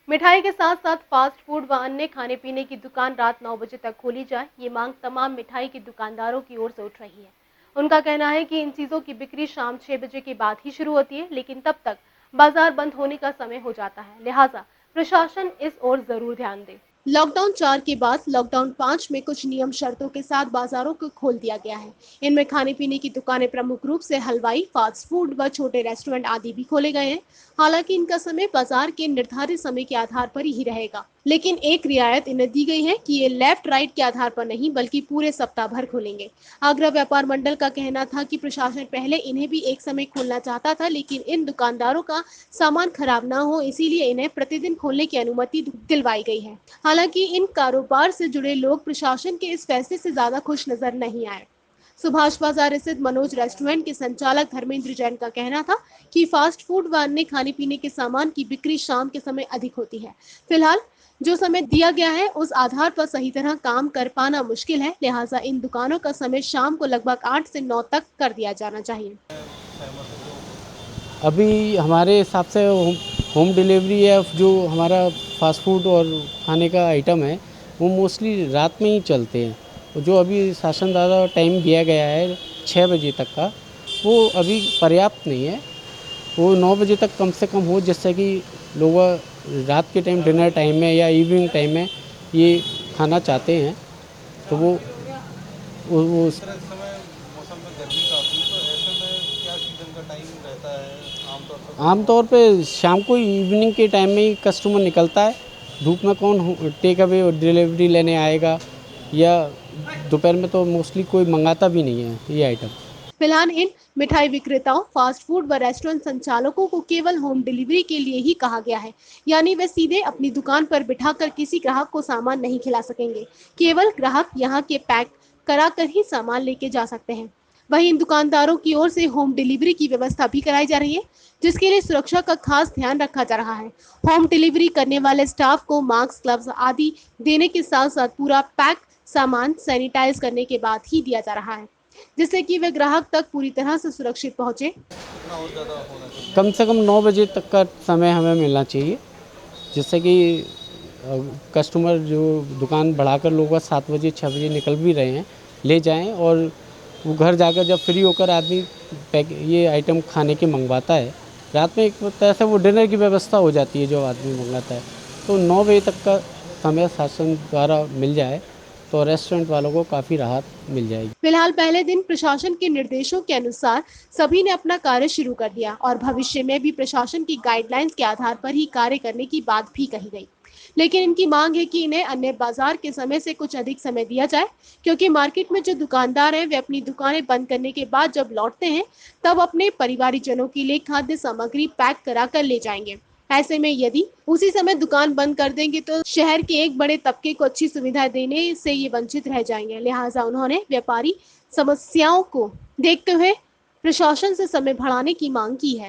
मिठाई के साथ साथ फास्ट फूड व अन्य खाने पीने की दुकान रात 9 बजे तक खोली जाए, ये मांग तमाम मिठाई की दुकानदारों की ओर से उठ रही है। उनका कहना है कि इन चीजों की बिक्री शाम 6 बजे के बाद ही शुरू होती है, लेकिन तब तक बाजार बंद होने का समय हो जाता है। लिहाजा प्रशासन इस ओर जरूर ध्यान दे। लॉकडाउन 4 के बाद लॉकडाउन 5 में कुछ नियम शर्तों के साथ बाजारों को खोल दिया गया है। इनमें खाने पीने की दुकानें, प्रमुख रूप से हलवाई, फास्ट फूड व छोटे रेस्टोरेंट आदि भी खोले गए हैं। हालांकि इनका समय बाजार के निर्धारित समय के आधार पर ही रहेगा, लेकिन एक रियायत इन्हें दी गई है कि ये लेफ्ट राइट के आधार पर नहीं बल्कि पूरे सप्ताह भर खोलेंगे। आगरा व्यापार मंडल का कहना था कि प्रशासन पहले इन्हें भी एक समय खोलना चाहता था, लेकिन इन दुकानदारों का सामान खराब ना हो, इसीलिए इन्हें प्रतिदिन खोलने की अनुमति दिलवाई गई है। हालांकि इन कारोबार से जुड़े लोग प्रशासन के इस फैसले से ज्यादा खुश नजर नहीं आए। सुभाष बाजार स्थित मनोज रेस्टोरेंट के संचालक धर्मेंद्र जैन का कहना था कि फास्ट फूड व अन्य खाने पीने के सामान की बिक्री शाम के समय अधिक होती है। फिलहाल जो समय दिया गया है उस आधार पर सही तरह काम कर पाना मुश्किल है, लिहाजा इन दुकानों का समय शाम को लगभग 8 से 9 तक कर दिया जाना चाहिए। अभी हमारे हिसाब से होम डिलीवरी या जो हमारा फास्ट फूड और खाने का आइटम है वो मोस्टली रात में ही चलते हैं। और जो अभी शासन द्वारा टाइम दिया गया है 6 बजे तक का, वो अभी पर्याप्त नहीं है। वो 9 बजे तक कम से कम हो, जिससे कि लोग रात के टाइम डिनर टाइम में या इवनिंग टाइम में ये खाना चाहते हैं। तो वो इस समय मौसम में गर्मी काफ़ी, तो ऐसे में क्या सीजन का टाइम रहता है आमतौर पर? आमतौर पे शाम को इवनिंग के टाइम में ही कस्टमर निकलता है। धूप में कौन टेक अवे और डिलीवरी लेने आएगा, या दोपहर में तो मोस्टली कोई मंगाता भी नहीं है ये आइटम। फिलहाल इन मिठाई विक्रेताओं, फास्ट फूड व रेस्टोरेंट संचालकों को केवल होम डिलीवरी के लिए ही कहा गया है, यानी वे सीधे अपनी दुकान पर बिठाकर किसी ग्राहक को सामान नहीं खिला सकेंगे। केवल ग्राहक यहाँ के पैक कराकर ही सामान लेके जा सकते हैं। वहीं इन दुकानदारों की ओर से होम डिलीवरी की व्यवस्था भी कराई जा रही है, जिसके लिए सुरक्षा का खास ध्यान रखा जा रहा है। होम डिलीवरी करने वाले स्टाफ को मास्क, ग्लव्स आदि देने के साथ साथ पूरा पैक सामान सैनिटाइज करने के बाद ही दिया जा रहा है, जिससे कि वे ग्राहक तक पूरी तरह से सुरक्षित पहुंचे। कितना और ज़्यादा होना चाहिए? कम से कम 9 बजे तक का समय हमें मिलना चाहिए, जिससे कि कस्टमर जो दुकान बढ़ाकर लोग 7 बजे 6 बजे निकल भी रहे हैं ले जाएं, और वो घर जाकर जब फ्री होकर आदमी पैक ये आइटम खाने के मंगवाता है, रात में एक तरह से वो डिनर की व्यवस्था हो जाती है जो आदमी मंगाता है। तो 9 बजे तक का समय शासन द्वारा मिल जाए तो रेस्टोरेंट वालों को काफ़ी राहत मिल जाएगी। फिलहाल पहले दिन प्रशासन के निर्देशों के अनुसार सभी ने अपना कार्य शुरू कर दिया और भविष्य में भी प्रशासन की गाइडलाइंस के आधार पर ही कार्य करने की बात भी कही गई। लेकिन इनकी मांग है कि इन्हें अन्य बाजार के समय से कुछ अधिक समय दिया जाए, क्योंकि मार्केट में जो दुकानदार हैं वे अपनी दुकानें बंद करने के बाद जब लौटते हैं तब अपने परिवारजनों के लिए खाद्य सामग्री पैक करा कर ले जाएंगे। ऐसे में यदि उसी समय दुकान बंद कर देंगे तो शहर के एक बड़े तबके को अच्छी सुविधाएं देने से ये वंचित रह जाएंगे। लिहाजा उन्होंने व्यापारी समस्याओं को देखते हुए प्रशासन से समय बढ़ाने की मांग की है।